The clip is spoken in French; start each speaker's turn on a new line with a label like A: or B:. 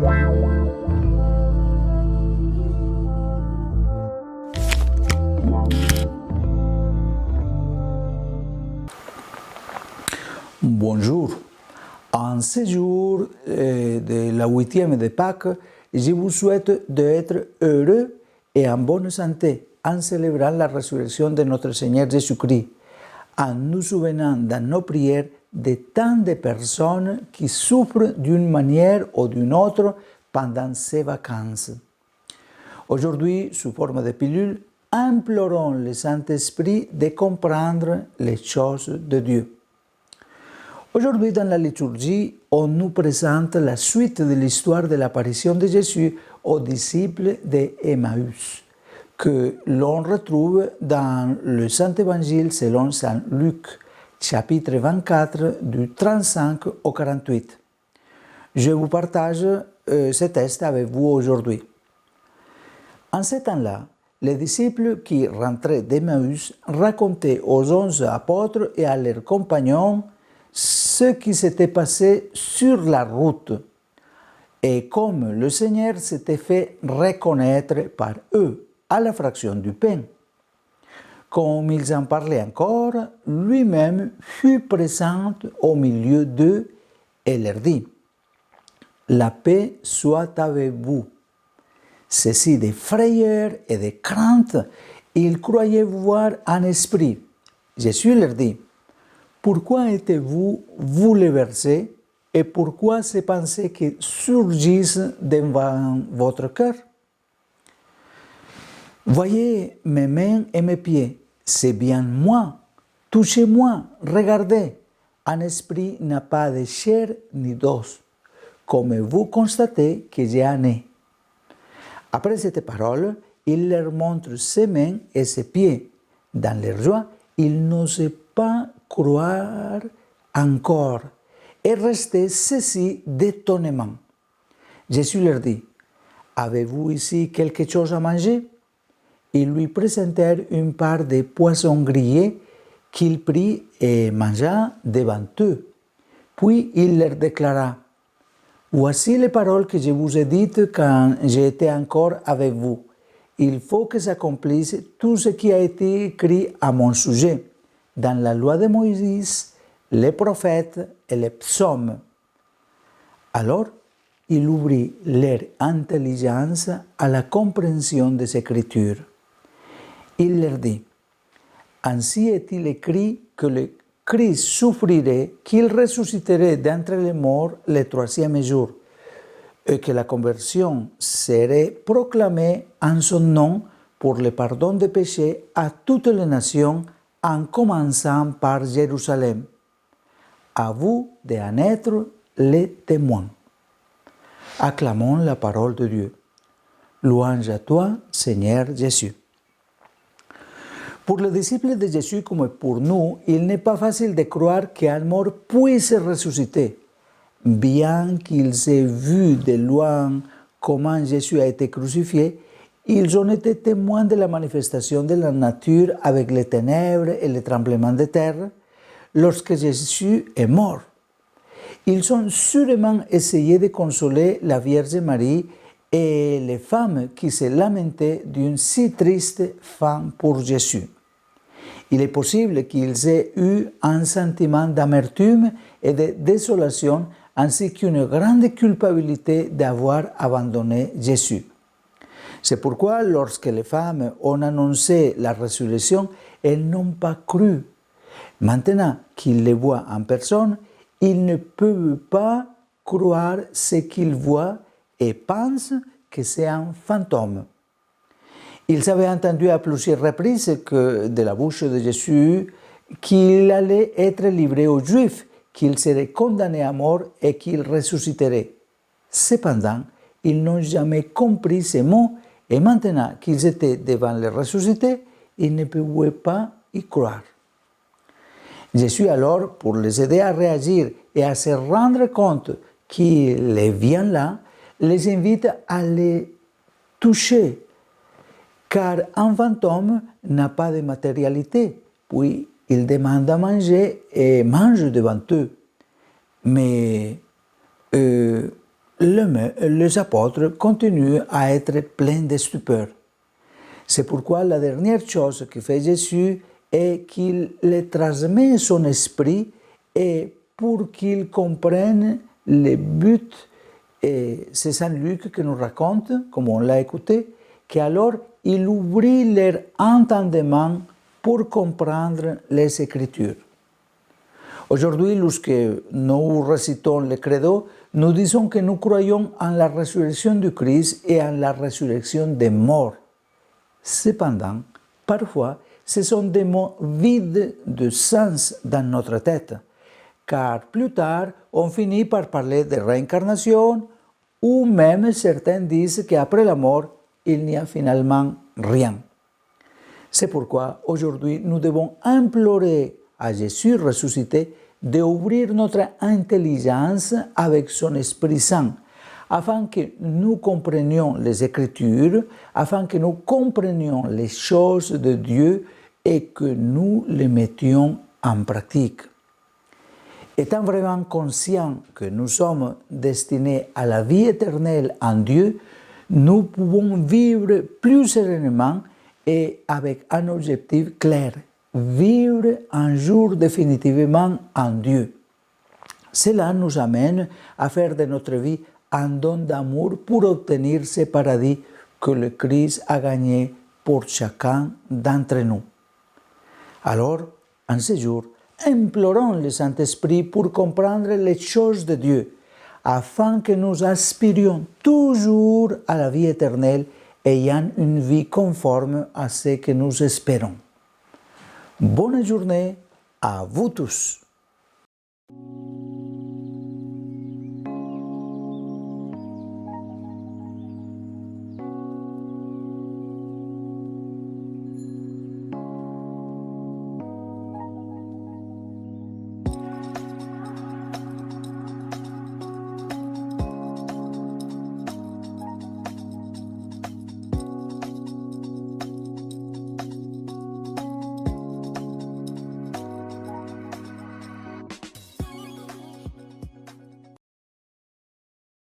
A: Bonjour. En ce jour de la 8e de Pâques, je vous souhaite d'être heureux et en bonne santé en célébrant la résurrection de notre Seigneur Jésus-Christ, en nous souvenant dans nos prières de tant de personnes qui souffrent d'une manière ou d'une autre pendant ces vacances. Aujourd'hui, sous forme de pilule, implorons le Saint-Esprit de comprendre les choses de Dieu. Aujourd'hui, dans la liturgie, on nous présente la suite de l'histoire de l'apparition de Jésus aux disciples d'Emmaüs, que l'on retrouve dans le Saint-Évangile selon Saint Luc, chapitre 24, du 35 au 48. Je vous partage ce texte avec vous aujourd'hui. En ce temps-là, les disciples qui rentraient d'Emmaüs racontaient aux 11 apôtres et à leurs compagnons ce qui s'était passé sur la route et comme le Seigneur s'était fait reconnaître par eux à la fraction du pain. Comme ils en parlaient encore, lui-même fut présent au milieu d'eux et leur dit : « La paix soit avec vous. » Ceci de frayeur et de crainte, ils croyaient voir un esprit. Jésus leur dit : « Pourquoi êtes-vous bouleversés et pourquoi ces pensées qui surgissent devant votre cœur ? Voyez mes mains et mes pieds, c'est bien moi. Touchez-moi, regardez. Un esprit n'a pas de chair ni d'os, comme vous constatez que j'ai un nez. Après cette parole, il leur montre ses mains et ses pieds. Dans leur joie, ils n'osaient pas croire encore et restaient saisis d'étonnement. Jésus leur dit : « Avez-vous ici quelque chose à manger ? » Ils lui présentèrent une part de poisson grillé qu'il prit et mangea devant eux. Puis il leur déclara : « Voici les paroles que je vous ai dites quand j'étais encore avec vous. Il faut que s'accomplisse tout ce qui a été écrit à mon sujet dans la loi de Moïse, les prophètes et les psaumes. » Alors, il ouvrit leur intelligence à la compréhension des Écritures. Il leur dit : « Ainsi est-il écrit que le Christ souffrirait, qu'il ressusciterait d'entre les morts le troisième jour, et que la conversion serait proclamée en son nom pour le pardon des péchés à toutes les nations, en commençant par Jérusalem. À vous d'en être les témoins. » Acclamons la parole de Dieu. Louange à toi, Seigneur Jésus. Pour les disciples de Jésus comme pour nous, il n'est pas facile de croire qu'un mort puisse ressusciter. Bien qu'ils aient vu de loin comment Jésus a été crucifié, ils ont été témoins de la manifestation de la nature avec les ténèbres et les tremblements de terre lorsque Jésus est mort. Ils ont sûrement essayé de consoler la Vierge Marie et les femmes qui se lamentaient d'une si triste fin pour Jésus. Il est possible qu'ils aient eu un sentiment d'amertume et de désolation ainsi qu'une grande culpabilité d'avoir abandonné Jésus. C'est pourquoi lorsque les femmes ont annoncé la résurrection, elles n'ont pas cru. Maintenant qu'ils le voient en personne, ils ne peuvent pas croire ce qu'ils voient et pensent que c'est un fantôme. Ils avaient entendu à plusieurs reprises que, de la bouche de Jésus, qu'il allait être livré aux Juifs, qu'il serait condamné à mort et qu'il ressusciterait. Cependant, ils n'ont jamais compris ces mots et maintenant qu'ils étaient devant le ressuscité, ils ne pouvaient pas y croire. Jésus alors, pour les aider à réagir et à se rendre compte qu'il est bien là, les invite à les toucher, car un fantôme n'a pas de matérialité, puis il demande à manger et mange devant eux. Mais les apôtres continuent à être pleins de stupeur. C'est pourquoi la dernière chose que fait Jésus est qu'il les transmet son esprit et pour qu'ils comprennent le but. Et c'est Saint Luc qui nous raconte, comme on l'a écouté, qu'alors il ouvrit leur entendement pour comprendre les Écritures. Aujourd'hui, lorsque nous récitons le credo, nous disons que nous croyons en la résurrection du Christ et en la résurrection des morts. Cependant, parfois, ce sont des mots vides de sens dans notre tête, car plus tard, on finit par parler de réincarnation, ou même certains disent qu'après la mort, il n'y a finalement rien. C'est pourquoi aujourd'hui, nous devons implorer à Jésus ressuscité d'ouvrir notre intelligence avec son Esprit Saint, afin que nous comprenions les Écritures, afin que nous comprenions les choses de Dieu et que nous les mettions en pratique. Étant vraiment conscients que nous sommes destinés à la vie éternelle en Dieu, nous pouvons vivre plus sereinement et avec un objectif clair, vivre un jour définitivement en Dieu. Cela nous amène à faire de notre vie un don d'amour pour obtenir ce paradis que le Christ a gagné pour chacun d'entre nous. Alors, en ce jour, implorons le Saint-Esprit pour comprendre les choses de Dieu, afin que nous aspirions toujours à la vie éternelle, ayant une vie conforme à ce que nous espérons. Bonne journée à vous tous.